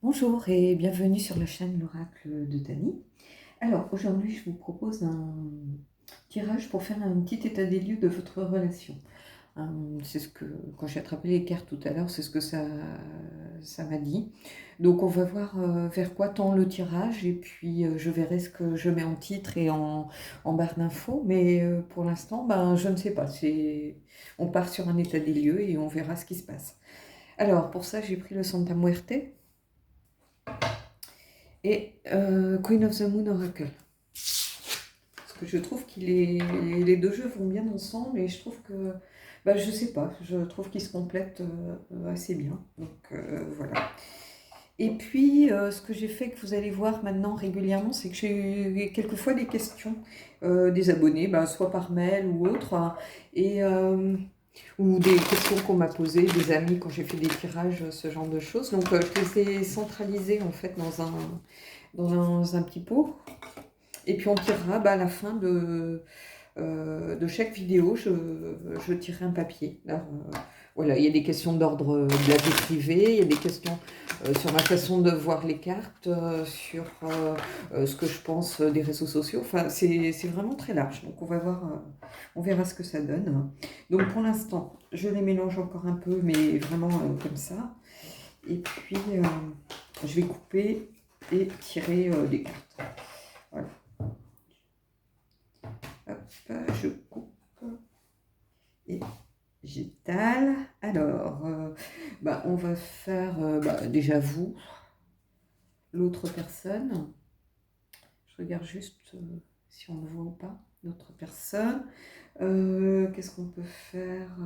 Bonjour et bienvenue sur la chaîne L'Oracle de Dany. Alors aujourd'hui je vous propose un tirage pour faire un petit état des lieux de votre relation. C'est ce que, quand j'ai attrapé les cartes tout à l'heure, c'est ce que ça m'a dit. Donc on va voir vers quoi tend le tirage et puis je verrai ce que je mets en titre et en barre d'infos. Mais pour l'instant, je ne sais pas. On part sur un état des lieux et on verra ce qui se passe. Alors pour ça j'ai pris le Santa Muerte et Queen of the Moon Oracle. Parce que je trouve que les deux jeux vont bien ensemble et je trouve que, je sais pas, je trouve qu'ils se complètent assez bien. Donc voilà. Et puis ce que j'ai fait, que vous allez voir maintenant régulièrement, c'est que j'ai quelquefois des questions des abonnés, soit par mail ou autre, hein, et, ou des questions qu'on m'a posées, des amis quand j'ai fait des tirages, ce genre de choses. Donc je les ai centralisées en fait dans un petit pot. Et puis on tirera à la fin de chaque vidéo, je tirerai un papier. Alors, voilà, il y a des questions d'ordre de la vie privée, il y a des questions sur ma façon de voir les cartes, sur ce que je pense des réseaux sociaux. Enfin, c'est vraiment très large. Donc on va voir, on verra ce que ça donne. Donc pour l'instant, je les mélange encore un peu, mais vraiment comme ça. Et puis je vais couper et tirer des cartes. Voilà. Hop, je coupe et j'étale. Alors, on va faire déjà vous, l'autre personne. Je regarde juste si on le voit ou pas, l'autre personne. Qu'est-ce qu'on peut faire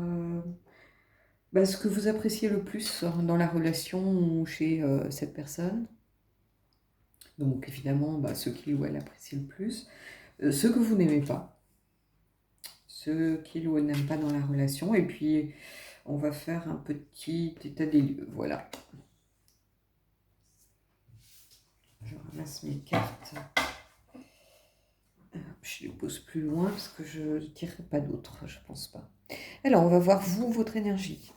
ce que vous appréciez le plus dans la relation ou chez cette personne. Donc évidemment, ce qu'il ou elle apprécie le plus. Ce que vous n'aimez pas. Ce qu'il ou elle n'aime pas dans la relation. Et puis, on va faire un petit état des lieux. Voilà. Je ramasse mes cartes. Je les pose plus loin parce que je ne tirerai pas d'autres, je pense pas. Alors, on va voir vous, votre énergie.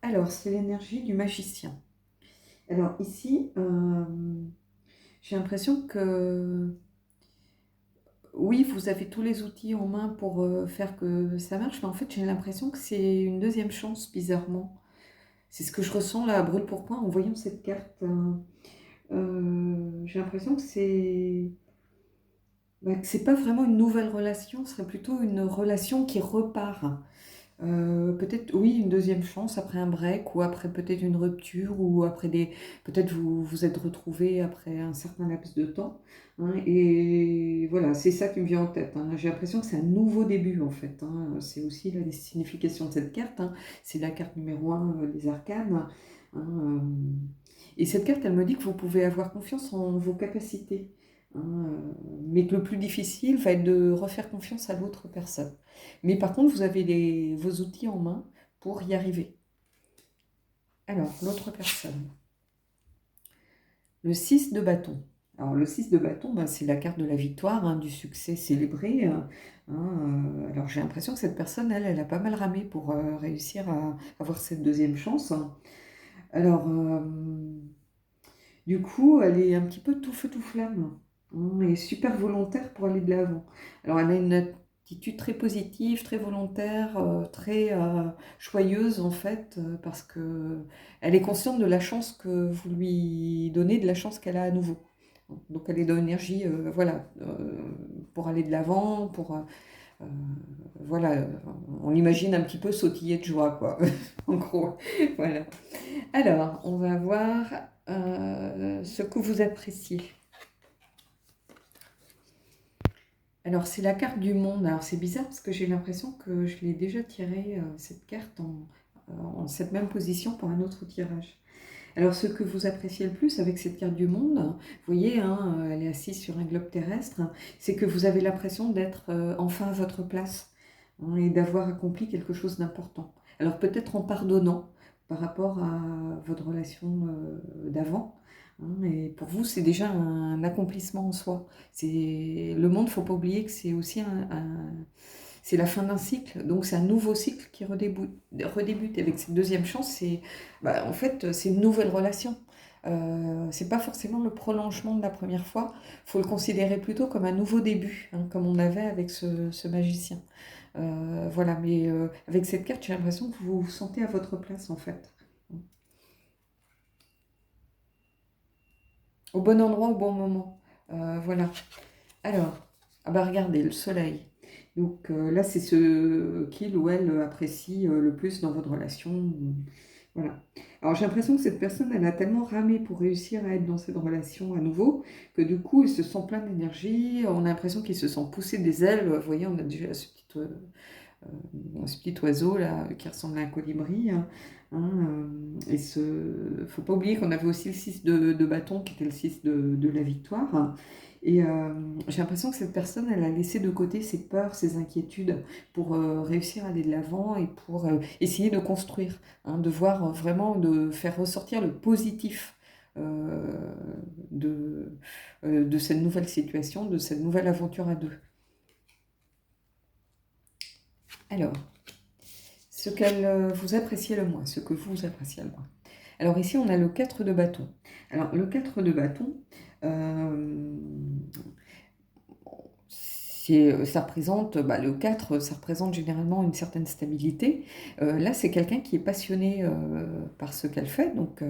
Alors, c'est l'énergie du magicien. Alors, ici, j'ai l'impression que oui, vous avez tous les outils en main pour faire que ça marche, mais en fait, j'ai l'impression que c'est une deuxième chance, bizarrement. C'est ce que je ressens là, à brûle pour point, en voyant cette carte. J'ai l'impression que c'est pas vraiment une nouvelle relation, ce serait plutôt une relation qui repart. Peut-être, oui, une deuxième chance après un break, ou après peut-être une rupture, ou après peut-être vous vous êtes retrouvés après un certain laps de temps, hein, et voilà, c'est ça qui me vient en tête, hein. J'ai l'impression que c'est un nouveau début, en fait, hein. C'est aussi la signification de cette carte, hein. C'est la carte numéro 1 des arcanes, hein, et cette carte, elle me dit que vous pouvez avoir confiance en vos capacités, hein, mais que le plus difficile va être de refaire confiance à l'autre personne. Mais par contre, vous avez vos outils en main pour y arriver. Alors, l'autre personne. Le 6 de bâton. Alors, le 6 de bâton, c'est la carte de la victoire, hein, du succès célébré, hein, alors, j'ai l'impression que cette personne, elle a pas mal ramé pour réussir à avoir cette deuxième chance, hein. Alors, du coup, elle est un petit peu tout feu tout flamme, hein, et super volontaire pour aller de l'avant. Alors, elle a une attitude très positive, très volontaire, très joyeuse en fait, parce que elle est consciente de la chance que vous lui donnez, de la chance qu'elle a à nouveau. Donc, elle est dans l'énergie, pour aller de l'avant, voilà, on imagine un petit peu sautiller de joie, quoi, en gros, voilà. Alors, on va voir ce que vous appréciez. Alors, c'est la carte du monde. Alors, c'est bizarre parce que j'ai l'impression que je l'ai déjà tirée, cette carte, en cette même position pour un autre tirage. Alors, ce que vous appréciez le plus avec cette carte du monde, vous voyez, hein, elle est assise sur un globe terrestre, c'est que vous avez l'impression d'être enfin à votre place, hein, et d'avoir accompli quelque chose d'important. Alors, peut-être en pardonnant par rapport à votre relation d'avant, hein, et pour vous, c'est déjà un accomplissement en soi. Le monde, il ne faut pas oublier que c'est aussi c'est la fin d'un cycle, donc c'est un nouveau cycle qui redébute. Avec cette deuxième chance, en fait, c'est une nouvelle relation. C'est pas forcément le prolongement de la première fois. Il faut le considérer plutôt comme un nouveau début, hein, comme on avait avec ce magicien. Voilà, mais avec cette carte, j'ai l'impression que vous vous sentez à votre place en fait. Au bon endroit, au bon moment. Voilà. Alors, ah bah regardez, le soleil. Donc là, c'est ce qu'il ou elle apprécie le plus dans votre relation. Voilà. Alors j'ai l'impression que cette personne, elle a tellement ramé pour réussir à être dans cette relation à nouveau, que du coup, il se sent plein d'énergie. On a l'impression qu'il se sent pousser des ailes. Vous voyez, on a déjà ce petit oiseau là qui ressemble à un colibri. Et faut pas oublier qu'on avait aussi le 6 de bâton qui était le 6 de la victoire. Et j'ai l'impression que cette personne, elle a laissé de côté ses peurs, ses inquiétudes pour réussir à aller de l'avant et pour essayer de construire, de voir vraiment, de faire ressortir le positif euh, de cette nouvelle situation, de cette nouvelle aventure à deux. Alors, ce qu'elle vous appréciez le moins, ce que vous appréciez le moins. Alors ici, on a le 4 de bâton. Alors, le 4 de bâton, euh, ça représente, le 4, ça représente généralement une certaine stabilité. Là, c'est quelqu'un qui est passionné par ce qu'elle fait. Donc,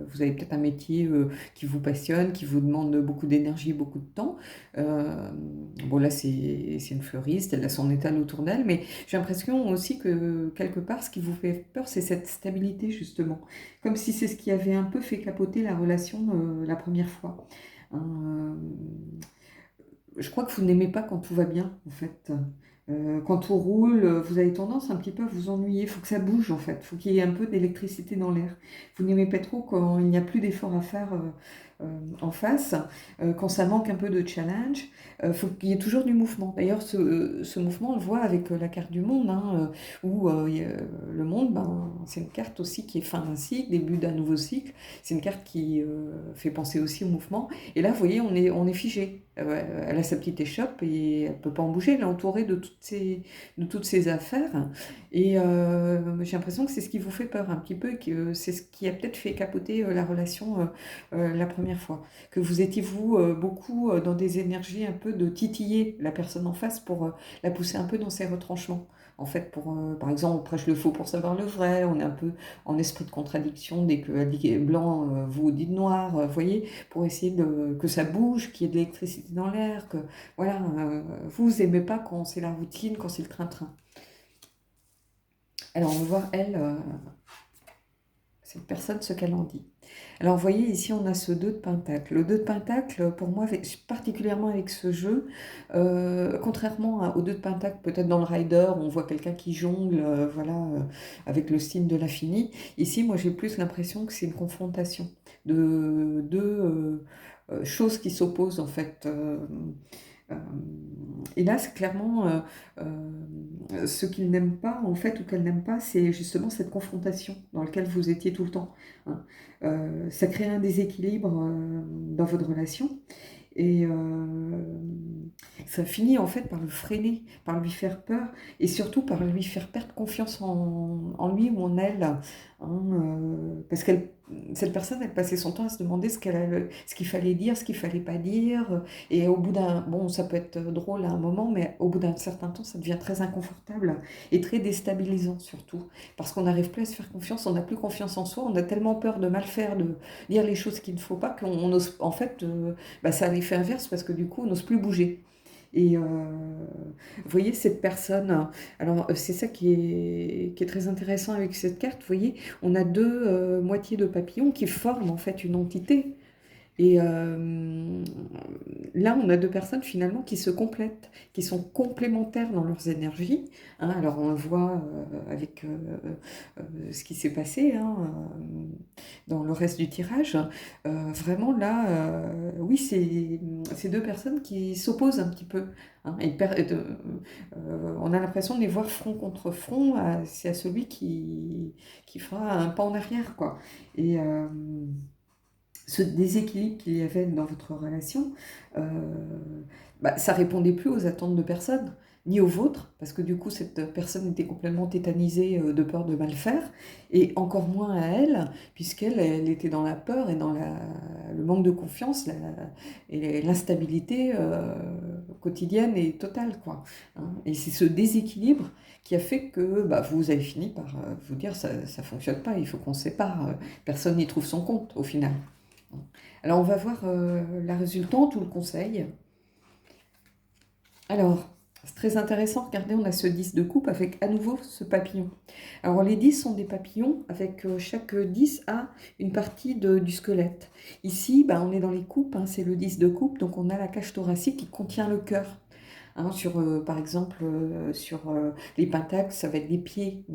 vous avez peut-être un métier qui vous passionne, qui vous demande beaucoup d'énergie, beaucoup de temps. Bon, là, c'est une fleuriste, elle a son étal autour d'elle. Mais j'ai l'impression aussi que, quelque part, ce qui vous fait peur, c'est cette stabilité, justement. Comme si c'est ce qui avait un peu fait capoter la relation la première fois. Hein, je crois que vous n'aimez pas quand tout va bien, en fait. Quand tout roule, vous avez tendance un petit peu à vous ennuyer. Il faut que ça bouge, en fait. Il faut qu'il y ait un peu d'électricité dans l'air. Vous n'aimez pas trop quand il n'y a plus d'efforts à faire en face, quand ça manque un peu de challenge. Il faut qu'il y ait toujours du mouvement. D'ailleurs, ce mouvement, on le voit avec la carte du monde, où le monde, c'est une carte aussi qui est fin d'un cycle, début d'un nouveau cycle. C'est une carte qui fait penser aussi au mouvement. Et là, vous voyez, on est figé. Elle a sa petite échoppe et elle ne peut pas en bouger. Elle est entourée de toutes ses affaires. Et j'ai l'impression que c'est ce qui vous fait peur un petit peu, et que c'est ce qui a peut-être fait capoter la relation la première fois. Que vous étiez, vous, beaucoup dans des énergies un peu de titiller la personne en face pour la pousser un peu dans ses retranchements. En fait, par exemple, on prêche le faux pour savoir le vrai, on est un peu en esprit de contradiction dès qu'elle dit blanc, vous dites noir, vous voyez, pour essayer que ça bouge, qu'il y ait de l'électricité dans l'air, que voilà, vous aimez pas quand c'est la routine, quand c'est le train-train. Alors on va voir elle, cette personne, ce qu'elle en dit. Alors, vous voyez, ici, on a ce 2 de pentacle. Le 2 de pentacle, pour moi, particulièrement avec ce jeu, contrairement au 2 de pentacle, peut-être dans le rider, on voit quelqu'un qui jongle, voilà, avec le signe de l'infini. Ici, moi, j'ai plus l'impression que c'est une confrontation de deux choses qui s'opposent, en fait. Euh, et là, c'est clairement ce qu'il n'aime pas, en fait, ou qu'elle n'aime pas, c'est justement cette confrontation dans laquelle vous étiez tout le temps. Hein. Ça crée un déséquilibre dans votre relation et ça finit en fait par le freiner, par lui faire peur et surtout par lui faire perdre confiance en lui ou en elle. Parce que cette personne, elle passait son temps à se demander ce qu'il fallait dire, ce qu'il fallait pas dire. Et au bout bon, ça peut être drôle à un moment, mais au bout d'un certain temps, ça devient très inconfortable et très déstabilisant surtout. Parce qu'on n'arrive plus à se faire confiance, on n'a plus confiance en soi, on a tellement peur de mal faire, de dire les choses qu'il ne faut pas, qu'on ose, en fait, ça a l'effet inverse parce que du coup, on n'ose plus bouger. Et vous voyez, cette personne, alors c'est ça qui est très intéressant avec cette carte, vous voyez, on a deux moitiés de papillon qui forment en fait une entité. Et là, on a deux personnes finalement qui se complètent, qui sont complémentaires dans leurs énergies. Alors on le voit avec ce qui s'est passé dans le reste du tirage. Vraiment là, oui, c'est deux personnes qui s'opposent un petit peu. On a l'impression de les voir front contre front. C'est à celui qui fera un pas en arrière, quoi. Et ce déséquilibre qu'il y avait dans votre relation, ça répondait plus aux attentes de personne. ni au vôtre, parce que du coup cette personne était complètement tétanisée de peur de mal faire, et encore moins à elle, puisqu'elle était dans la peur et dans le manque de confiance et l'instabilité quotidienne et totale, quoi. Hein. Et c'est ce déséquilibre qui a fait que bah, vous avez fini par vous dire ça ne fonctionne pas, il faut qu'on se sépare, personne n'y trouve son compte au final. Alors on va voir la résultante ou le conseil. Alors, c'est très intéressant, regardez, on a ce 10 de coupe avec à nouveau ce papillon. Alors les 10 sont des papillons, avec chaque 10 a une partie du squelette. Ici, bah, on est dans les coupes, hein, c'est le 10 de coupe, donc on a la cage thoracique qui contient le cœur. Hein, par exemple, sur les pentacles, ça va être les pieds,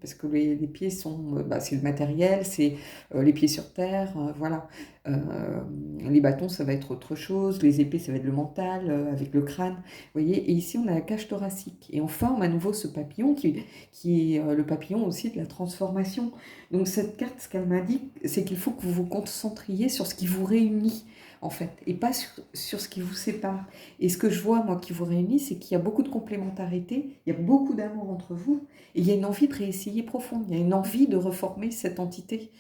parce que les pieds sont, bah, c'est le matériel, c'est les pieds sur terre, voilà. Les bâtons, ça va être autre chose, les épées, ça va être le mental, avec le crâne, vous voyez. Et ici, on a la cage thoracique. Et on forme à nouveau ce papillon qui est le papillon aussi de la transformation. Donc cette carte, ce qu'elle m'indique, c'est qu'il faut que vous vous concentriez sur ce qui vous réunit, en fait, et pas sur ce qui vous sépare. Et ce que je vois, moi, qui vous réunit, c'est qu'il y a beaucoup de complémentarité, il y a beaucoup d'amour entre vous, et il y a une envie de réessayer profonde, il y a une envie de reformer cette entité,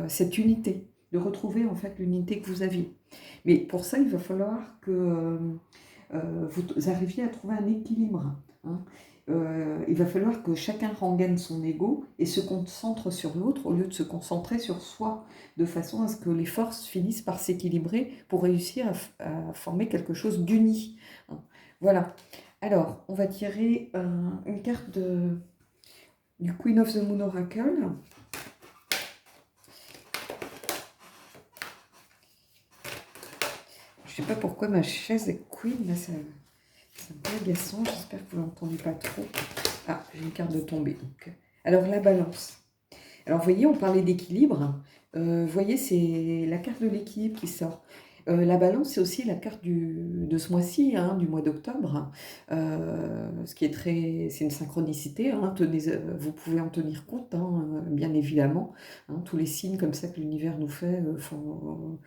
cette unité, de retrouver en fait l'unité que vous aviez. Mais pour ça, il va falloir que vous arriviez à trouver un équilibre. Hein. Il va falloir que chacun rengaine son ego et se concentre sur l'autre au lieu de se concentrer sur soi, de façon à ce que les forces finissent par s'équilibrer pour réussir à former quelque chose d'uni. Hein. Voilà. Alors, on va tirer une carte du Queen of the Moon Oracle. Je ne sais pas pourquoi ma chaise est Queen, là, c'est un peu agaçant, j'espère que vous l'entendez pas trop. Ah, j'ai une carte de tombée. Donc. Alors, la balance. Alors, vous voyez, on parlait d'équilibre. Vous voyez, c'est la carte de l'équilibre qui sort. La balance, c'est aussi la carte de ce mois-ci, hein, du mois d'octobre. Ce qui est c'est une synchronicité. Hein, vous pouvez en tenir compte, hein, bien évidemment. Hein, tous les signes comme ça que l'univers nous fait font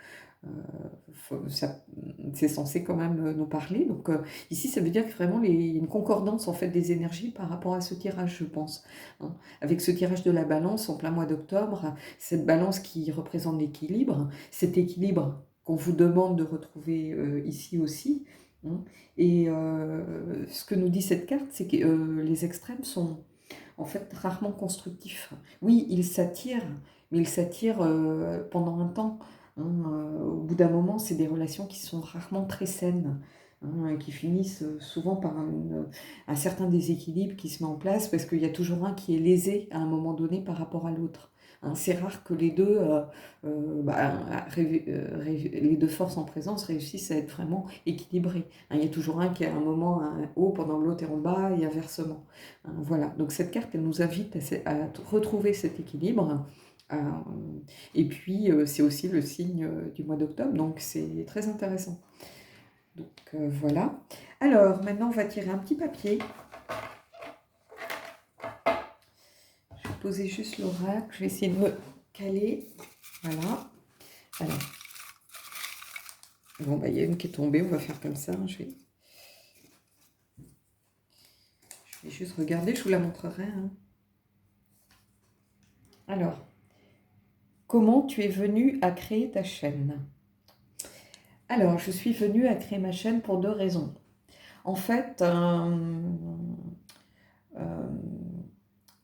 c'est censé quand même nous parler. Donc ici, ça veut dire que vraiment il y a une concordance en fait des énergies par rapport à ce tirage, je pense. Hein. Avec ce tirage de la balance en plein mois d'octobre, cette balance qui représente l'équilibre, cet équilibre qu'on vous demande de retrouver ici aussi. Hein. Et ce que nous dit cette carte, c'est que les extrêmes sont en fait rarement constructifs. Oui, ils s'attirent, mais ils s'attirent pendant un temps. Hein, au bout d'un moment, c'est des relations qui sont rarement très saines, hein, qui finissent souvent par un certain déséquilibre qui se met en place parce qu'il y a toujours un qui est lésé à un moment donné par rapport à l'autre. Hein, c'est rare que les deux, les deux forces en présence réussissent à être vraiment équilibrées. Hein, il y a toujours un qui est à un moment haut pendant que l'autre est en bas et inversement. Hein, voilà, donc cette carte, elle nous invite à retrouver cet équilibre. Et puis, c'est aussi le signe du mois d'octobre, donc c'est très intéressant. Donc voilà. Alors, maintenant, on va tirer un petit papier. Je vais poser juste l'oracle. Je vais essayer de me caler. Voilà. Alors. Bon, bah, il y a une qui est tombée. On va faire comme ça. Je vais juste regarder. Je vous la montrerai. Hein. Alors. Comment tu es venu à créer ta chaîne? Alors, je suis venue à créer ma chaîne pour 2 raisons. En fait,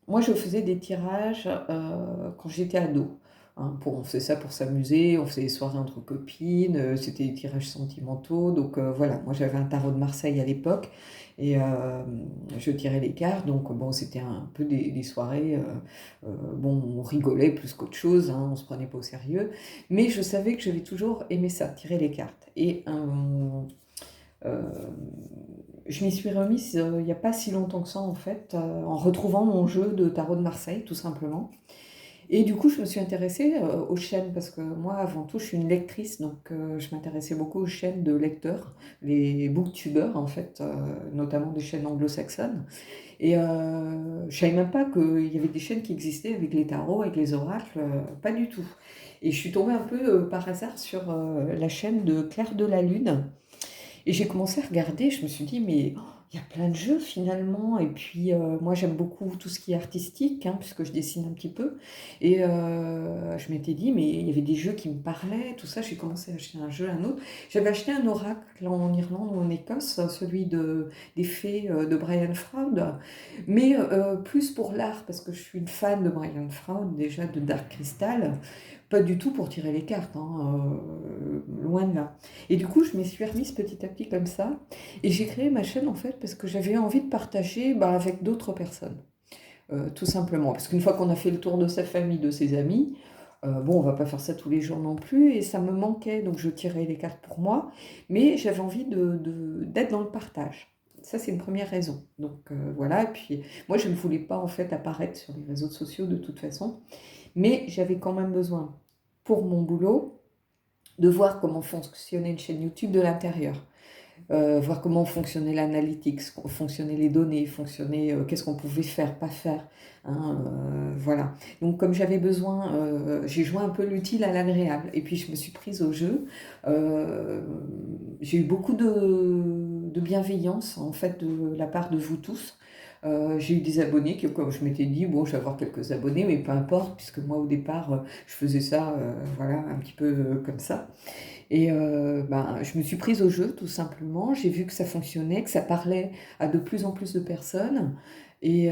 moi, je faisais des tirages quand j'étais ado. Hein, on faisait ça pour s'amuser, on faisait des soirées entre copines, c'était des tirages sentimentaux. Donc voilà, moi j'avais un tarot de Marseille à l'époque et je tirais les cartes. Donc bon, c'était un peu des soirées, bon, on rigolait plus qu'autre chose, hein, on se prenait pas au sérieux. Mais je savais que j'avais toujours aimé ça, tirer les cartes. Et je m'y suis remise il n'y a pas si longtemps que ça en fait, en retrouvant mon jeu de tarot de Marseille tout simplement. Et du coup, je me suis intéressée aux chaînes parce que moi, avant tout, je suis une lectrice, donc je m'intéressais beaucoup aux chaînes de lecteurs, les booktubers en fait, notamment des chaînes anglo-saxonnes. Et je savais même pas qu'il y avait des chaînes qui existaient avec les tarots, avec les oracles, pas du tout. Et je suis tombée un peu par hasard sur la chaîne de Claire de la Lune. Et j'ai commencé à regarder, je me suis dit, mais il y a plein de jeux finalement. Et puis moi j'aime beaucoup tout ce qui est artistique, hein, puisque je dessine un petit peu. Et je m'étais dit, mais il y avait des jeux qui me parlaient, tout ça. J'ai commencé à acheter un jeu, un autre. J'avais acheté un oracle en Irlande ou en Écosse, celui des fées de Brian Froud. Mais plus pour l'art, parce que je suis une fan de Brian Froud, déjà de Dark Crystal. Pas du tout pour tirer les cartes, hein, loin de là. Et du coup, je m'y suis remise petit à petit comme ça. Et j'ai créé ma chaîne en fait parce que j'avais envie de partager avec d'autres personnes, tout simplement. Parce qu'une fois qu'on a fait le tour de sa famille, de ses amis, bon, on va pas faire ça tous les jours non plus, et ça me manquait, donc je tirais les cartes pour moi, mais j'avais envie d'être dans le partage. Ça, c'est une première raison. Donc voilà, et puis moi, je ne voulais pas en fait apparaître sur les réseaux sociaux de toute façon, mais j'avais quand même besoin, pour mon boulot, de voir comment fonctionnait une chaîne YouTube de l'intérieur. Voir comment fonctionnait l'analytics, fonctionnaient les données, fonctionnait qu'est-ce qu'on pouvait faire, pas faire, hein, voilà. Donc comme j'avais besoin, j'ai joué un peu l'utile à l'agréable, et puis je me suis prise au jeu. J'ai eu beaucoup de bienveillance en fait de la part de vous tous. J'ai eu des abonnés qui, comme je m'étais dit, bon, je vais avoir quelques abonnés, mais peu importe, puisque moi au départ, je faisais ça, voilà, un petit peu comme ça. Et je me suis prise au jeu, tout simplement. J'ai vu que ça fonctionnait, que ça parlait à de plus en plus de personnes. Et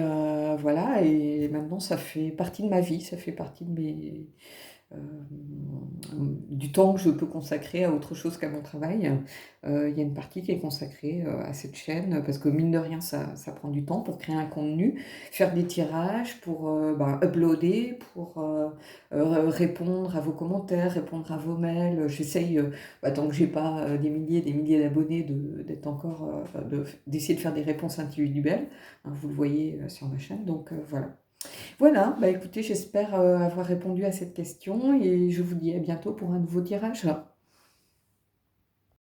voilà, et maintenant, ça fait partie de ma vie, ça fait partie de euh, du temps que je peux consacrer à autre chose qu'à mon travail. Il y a une partie qui est consacrée à cette chaîne, parce que mine de rien, ça prend du temps pour créer un contenu, faire des tirages, pour uploader, pour répondre à vos commentaires, répondre à vos mails. J'essaye, tant que j'ai pas des milliers et des milliers d'abonnés, d'être encore, d'essayer de faire des réponses individuelles, hein, vous le voyez sur ma chaîne, donc voilà. Voilà, écoutez, j'espère avoir répondu à cette question et je vous dis à bientôt pour un nouveau tirage.